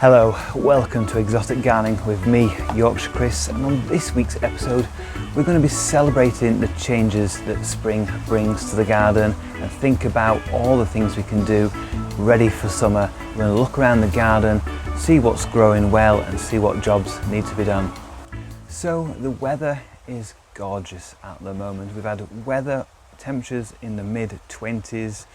Hello, welcome to Exotic Gardening with me, Yorkshire Kris, and on this week's episode we're going to be celebrating the changes that spring brings to the garden and think about all the things we can do ready for summer. We're going to look around the garden, see what's growing well and see what jobs need to be done. So the weather is gorgeous at the moment. We've had weather temperatures in the mid-20s.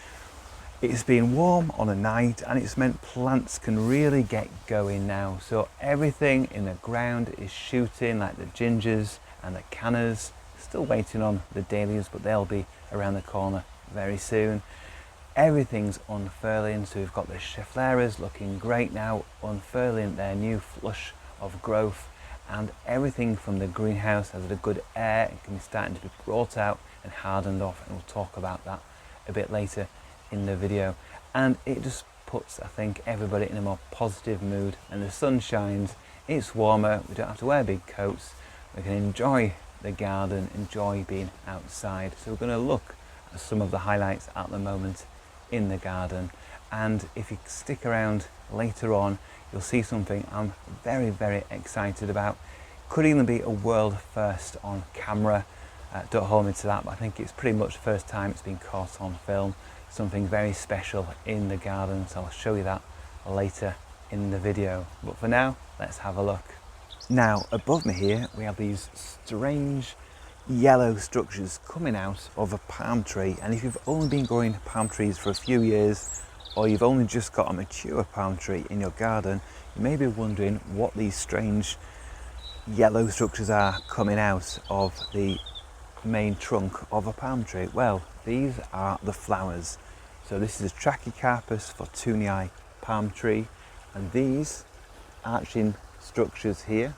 It's been warm on a night and it's meant plants can really get going now. So everything in the ground is shooting, like the gingers and the cannas. Still waiting on the dahlias, but they'll be around the corner very soon. Everything's unfurling, so we've got the scheffleras looking great now, unfurling their new flush of growth, and everything from the greenhouse has had a good air and can be starting to be brought out and hardened off, and we'll talk about that a bit later in the video. And it just puts, I think, everybody in a more positive mood, and the sun shines, it's warmer, we don't have to wear big coats, we can enjoy the garden, enjoy being outside. So we're going to look at some of the highlights at the moment in the garden, and if you stick around later on you'll see something I'm very excited about. Could even be a world first on camera, don't hold me to that, but I think it's pretty much the first time it's been caught on film. Something very special in the garden, so I'll show you that later in the video. But for now, let's have a look. Now, above me here, we have these strange yellow structures coming out of a palm tree. And if you've only been growing palm trees for a few years, or you've only just got a mature palm tree in your garden, you may be wondering what these strange yellow structures are coming out of the main trunk of a palm tree. Well, these are the flowers. So this is a Trachycarpus fortunei palm tree, and these arching structures here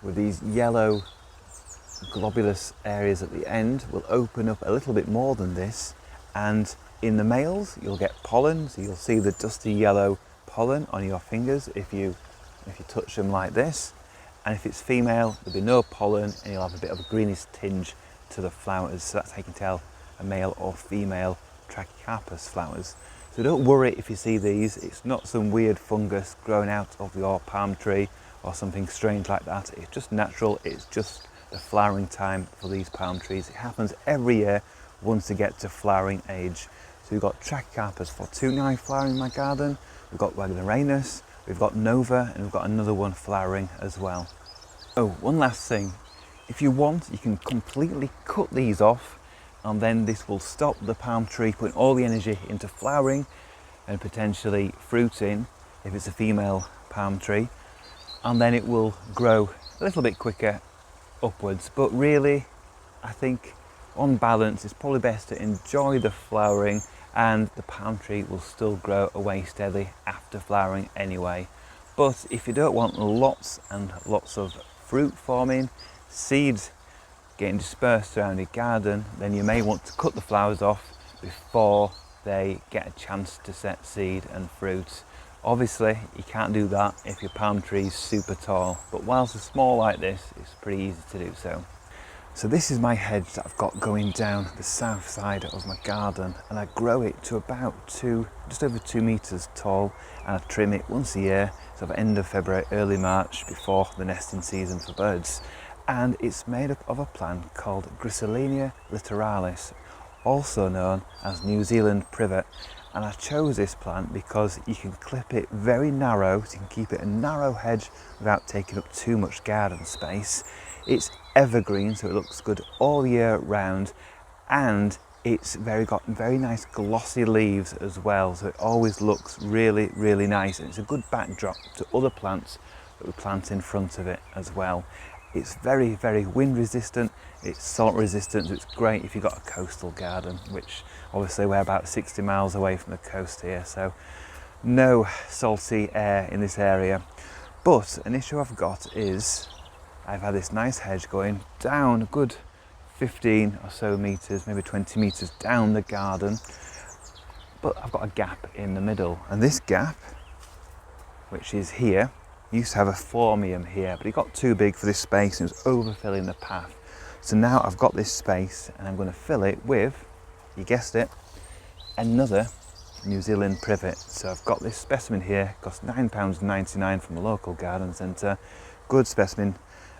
with these yellow globulous areas at the end will open up a little bit more than this, and in the males you'll get pollen, so you'll see the dusty yellow pollen on your fingers if you touch them like this, and if it's female there'll be no pollen and you'll have a bit of a greenish tinge to the flowers. So that's how you can tell a male or female Trachycarpus flowers. So don't worry if you see these, it's not some weird fungus growing out of your palm tree or something strange like that. It's just natural, it's just the flowering time for these palm trees. It happens every year once they get to flowering age. So we've got Trachycarpus fortunei flowering in my garden, we've got Wagnerenus, we've got Nova, and we've got another one flowering as well. Oh, one last thing. If you want, you can completely cut these off, and then this will stop the palm tree putting all the energy into flowering and potentially fruiting if it's a female palm tree, and then it will grow a little bit quicker upwards. But really, I think on balance it's probably best to enjoy the flowering, and the palm tree will still grow away steadily after flowering anyway. But if you don't want lots and lots of fruit forming, seeds getting dispersed around your garden, then you may want to cut the flowers off before they get a chance to set seed and fruit. Obviously you can't do that if your palm tree is super tall, but whilst they're small like this, it's pretty easy to do so. So this is my hedge that I've got going down the south side of my garden, and I grow it to about just over 2 meters tall, and I trim it once a year, so at the end of February, early March, before the nesting season for birds. And it's made up of a plant called Griselinia littoralis, also known as New Zealand privet. And I chose this plant because you can clip it very narrow, so you can keep it a narrow hedge without taking up too much garden space. It's evergreen, so it looks good all year round, and it's got very nice glossy leaves as well, so it always looks really nice, and it's a good backdrop to other plants that we plant in front of it as well. It's very wind resistant, it's salt resistant, so it's great if you've got a coastal garden, which obviously we're about 60 miles away from the coast here, so no salty air in this area. But an issue I've got is I've had this nice hedge going down a good 15 or so meters, maybe 20 meters down the garden, but I've got a gap in the middle, and this gap, which is here, used to have a phormium here, but it got too big for this space and it was overfilling the path. So now I've got this space and I'm going to fill it with, you guessed it, another New Zealand privet. So I've got this specimen here, it cost £9.99 from a local garden centre. Good specimen,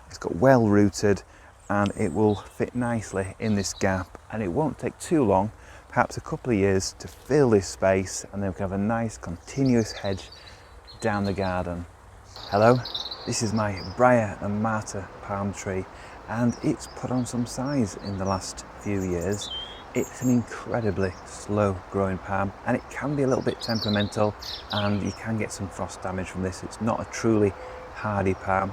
it's got well rooted and it will fit nicely in this gap, and it won't take too long, perhaps a couple of years, to fill this space, and then we can have a nice continuous hedge down the garden. Hello, this is my Briar and Marta palm tree, and it's put on some size in the last few years. It's an incredibly slow growing palm, and it can be a little bit temperamental, and you can get some frost damage from this. It's not a truly hardy palm.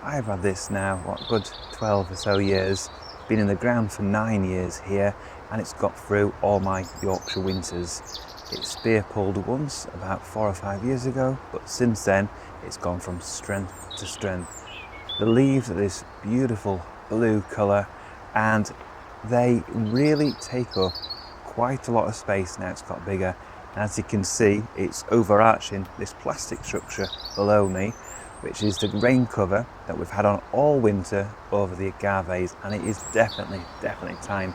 I've had this now, what, a good 12 or so years, been in the ground for 9 years here, and it's got through all my Yorkshire winters. It spear pulled once about 4 or 5 years ago, but since then it's gone from strength to strength. The leaves are this beautiful blue colour, and they really take up quite a lot of space now it's got bigger. As you can see, it's overarching this plastic structure below me, which is the rain cover that we've had on all winter over the agaves, and it is definitely time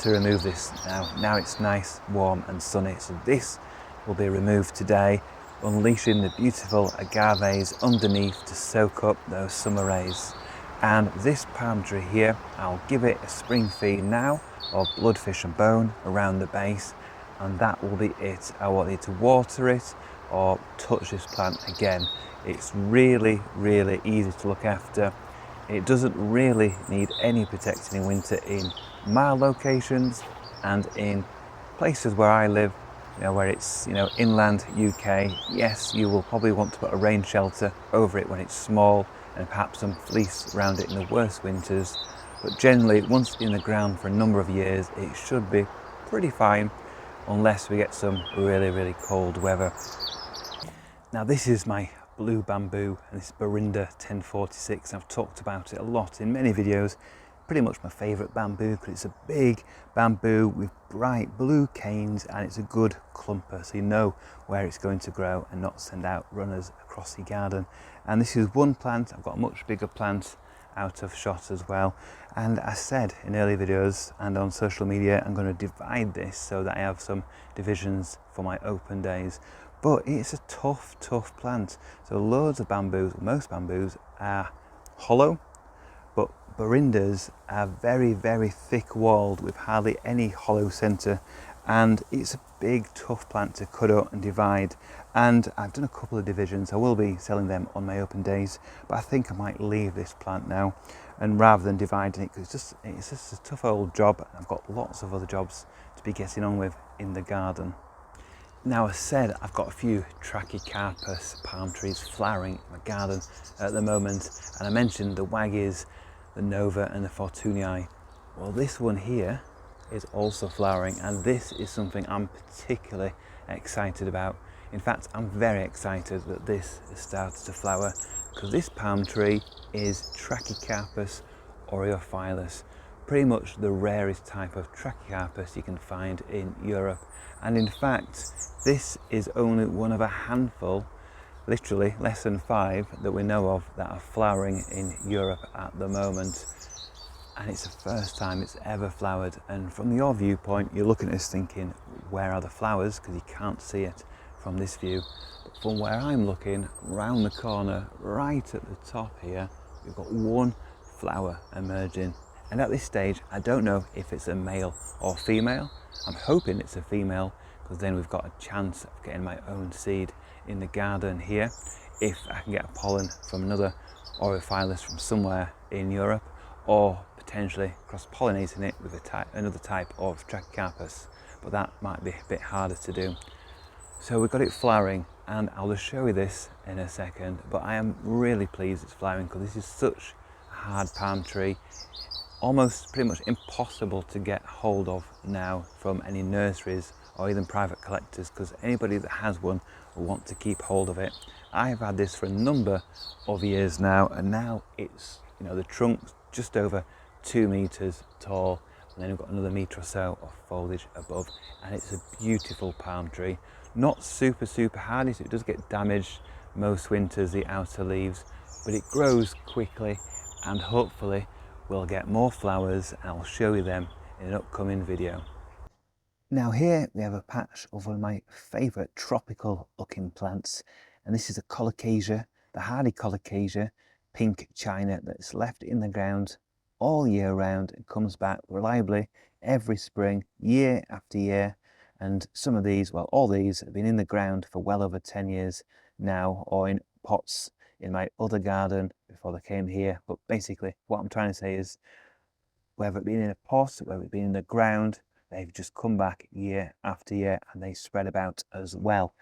to remove this now. Now it's nice, warm and sunny, so this will be removed today, unleashing the beautiful agaves underneath to soak up those summer rays. And this palm tree here, I'll give it a spring feed now of bloodfish and bone around the base, and that will be it. I won't need to water it or touch this plant again. It's really easy to look after. It doesn't really need any protecting in winter in mild locations, and in places where I live, where it's inland UK, yes, you will probably want to put a rain shelter over it when it's small, and perhaps some fleece around it in the worst winters. But generally, once it's been in the ground for a number of years, it should be pretty fine, unless we get some really cold weather. Now this is my blue bamboo, and this is Borinda 1046. I've talked about it a lot in many videos. Pretty much my favourite bamboo, because it's a big bamboo with bright blue canes, and it's a good clumper, so you know where it's going to grow and not send out runners across your garden. And this is one plant. I've got a much bigger plant out of shot as well, and I said in early videos and on social media I'm going to divide this so that I have some divisions for my open days. But it's a tough plant. So loads of bamboos, most bamboos are hollow, but Borindas are very thick walled with hardly any hollow centre, and it's a big tough plant to cut out and divide. And I've done a couple of divisions. I will be selling them on my open days, but I think I might leave this plant now, and rather than dividing it, because it's just a tough old job. I've got lots of other jobs to be getting on with in the garden. Now, as said, I've got a few Trachycarpus palm trees flowering in my garden at the moment, and I mentioned the Waggies, the Nova and the Fortunii. Well, this one here is also flowering, and this is something I'm particularly excited about. In fact, I'm very excited that this has started to flower, because this palm tree is Trachycarpus aureophilus, pretty much the rarest type of Trachycarpus you can find in Europe. And in fact, this is only one of a handful, literally less than 5, that we know of that are flowering in Europe at the moment. And it's the first time it's ever flowered. And from your viewpoint, you're looking at this thinking, where are the flowers? Because you can't see it from this view. But from where I'm looking, round the corner, right at the top here, we've got one flower emerging. And at this stage, I don't know if it's a male or female. I'm hoping it's a female, because then we've got a chance of getting my own seed in the garden here, if I can get a pollen from another aureophilus from somewhere in Europe, or potentially cross-pollinating it with another type of Trachycarpus, but that might be a bit harder to do. So we've got it flowering, and I'll just show you this in a second, but I am really pleased it's flowering, because this is such a hard palm tree, almost pretty much impossible to get hold of now from any nurseries or even private collectors, because anybody that has one will want to keep hold of it. I've had this for a number of years now, and now it's, the trunk's just over 2 meters tall, and then we've got another metre or so of foliage above, and it's a beautiful palm tree. Not super hardy, so it does get damaged most winters, the outer leaves, but it grows quickly, and hopefully we'll get more flowers, and I'll show you them in an upcoming video. Now here we have a patch of one of my favourite tropical looking plants, and this is a Colocasia, the hardy Colocasia, pink china that's left in the ground all year round and comes back reliably every spring, year after year. And some of these, well, all these have been in the ground for well over 10 years now, or in pots in my other garden before they came here. But basically what I'm trying to say is, whether it been in a pot, whether it been in the ground, they've just come back year after year, and they spread about as well.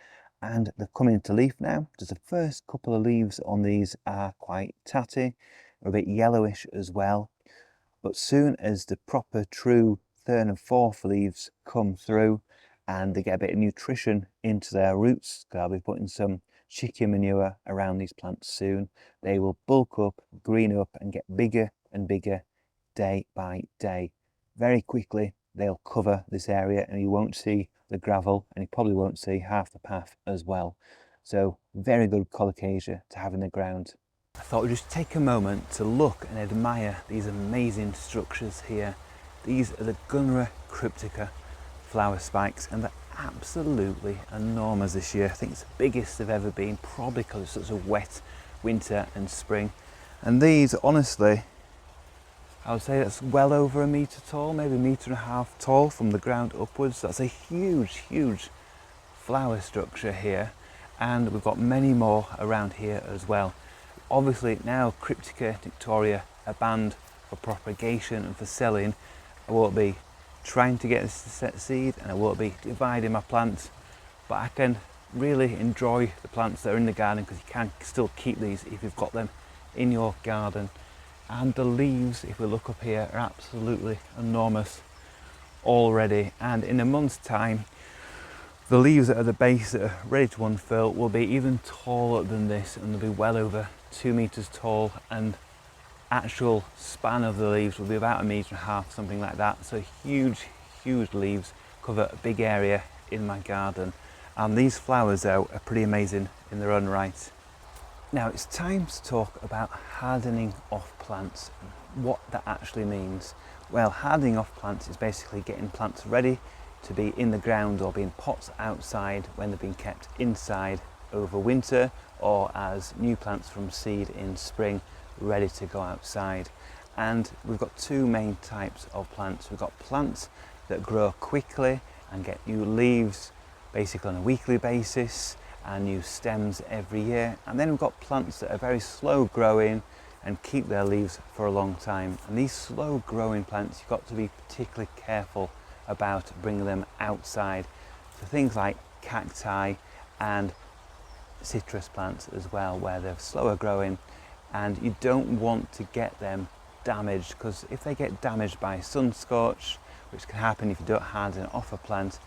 And they're coming into leaf now. Just the first couple of leaves on these are quite tatty, or a bit yellowish as well. But soon as the proper true third and fourth leaves come through and they get a bit of nutrition into their roots, because I'll be putting some chicken manure around these plants soon, they will bulk up, green up, and get bigger and bigger day by day. Very quickly they'll cover this area and you won't see the gravel, and you probably won't see half the path as well. So very good Colocasia to have in the ground. I thought we'd just take a moment to look and admire these amazing structures here. These are the Gunnera cryptica flower spikes, and they're absolutely enormous this year. I think it's the biggest they've ever been, probably because it's such a wet winter and spring. And these, honestly, I would say that's well over 1 metre tall, maybe 1.5 metres tall from the ground upwards. That's a huge, huge flower structure here, and we've got many more around here as well. Obviously now Cryptica Victoria are banned for propagation and for selling. I won't be trying to get this to set seed, and I won't be dividing my plants, but I can really enjoy the plants that are in the garden, because you can still keep these if you've got them in your garden. And the leaves, if we look up here, are absolutely enormous already, and in a month's time the leaves that are the base that are ready to unfurl will be even taller than this, and they'll be well over 2 metres tall, and actual span of the leaves will be about 1.5 metres, something like that. So huge leaves cover a big area in my garden, and these flowers though are pretty amazing in their own right. Now it's time to talk about hardening off plants, and what that actually means. Well, hardening off plants is basically getting plants ready to be in the ground or be in pots outside when they've been kept inside over winter, or as new plants from seed in spring ready to go outside. And we've got two main types of plants. We've got plants that grow quickly and get new leaves basically on a weekly basis and new stems every year, and then we've got plants that are very slow growing and keep their leaves for a long time. And these slow growing plants, you've got to be particularly careful about bringing them outside. So things like cacti and citrus plants as well, where they're slower growing, and you don't want to get them damaged, because if they get damaged by sun scorch, which can happen if you don't harden off a plant,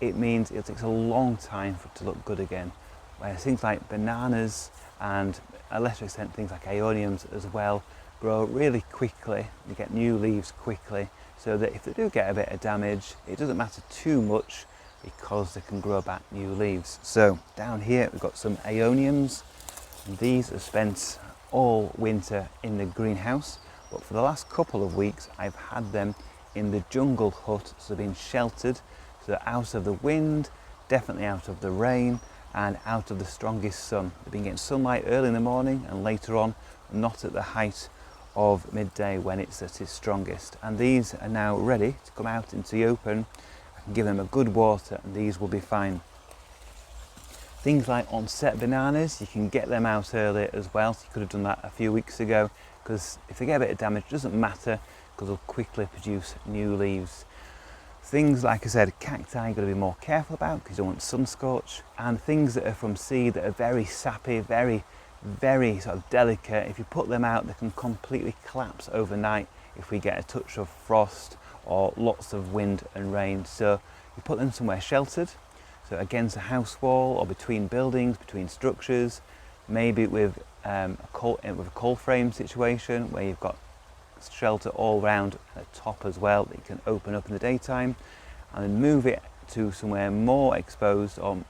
it means it takes a long time for it to look good again. Whereas things like bananas and a lesser extent things like aeoniums as well grow really quickly, you get new leaves quickly, so that if they do get a bit of damage, it doesn't matter too much, because they can grow back new leaves. So down here we've got some aeoniums, and these are spent all winter in the greenhouse, but for the last couple of weeks I've had them in the jungle hut, so they've been sheltered, so they're out of the wind, definitely out of the rain, and out of the strongest sun. They've been getting sunlight early in the morning and later on, not at the height of midday when it's at its strongest. And these are now ready to come out into the open. I can give them a good water and these will be fine. Things like onset bananas, you can get them out early as well. So you could have done that a few weeks ago, because if they get a bit of damage, it doesn't matter, because they'll quickly produce new leaves. Things like I said, cacti you've got to be more careful about, because you don't want sun scorch. And things that are from seed that are very sappy, very sort of delicate, if you put them out, they can completely collapse overnight if we get a touch of frost or lots of wind and rain. So you put them somewhere sheltered, so against a house wall or between buildings, between structures, maybe with a coal frame situation where you've got shelter all round at the top as well that you can open up in the daytime, and then move it to somewhere more exposed or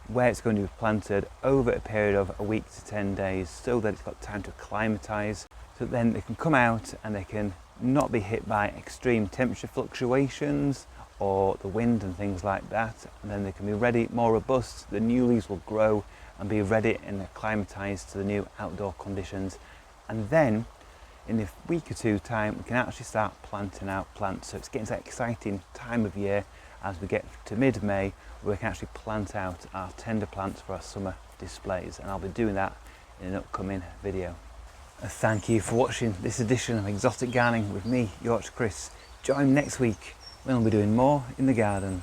where it's going to be planted over a period of a week to 10 days, so that it's got time to acclimatise, so then they can come out and they can not be hit by extreme temperature fluctuations or the wind and things like that, and then they can be ready, more robust. The new leaves will grow and be ready and acclimatized to the new outdoor conditions, and then in a week or two time we can actually start planting out plants. So it's getting to that exciting time of year as we get to mid-May, where we can actually plant out our tender plants for our summer displays, and I'll be doing that in an upcoming video. Thank you for watching this edition of Exotic Gardening with me, Yorkshire Kris. Join me next week when we'll be doing more in the garden.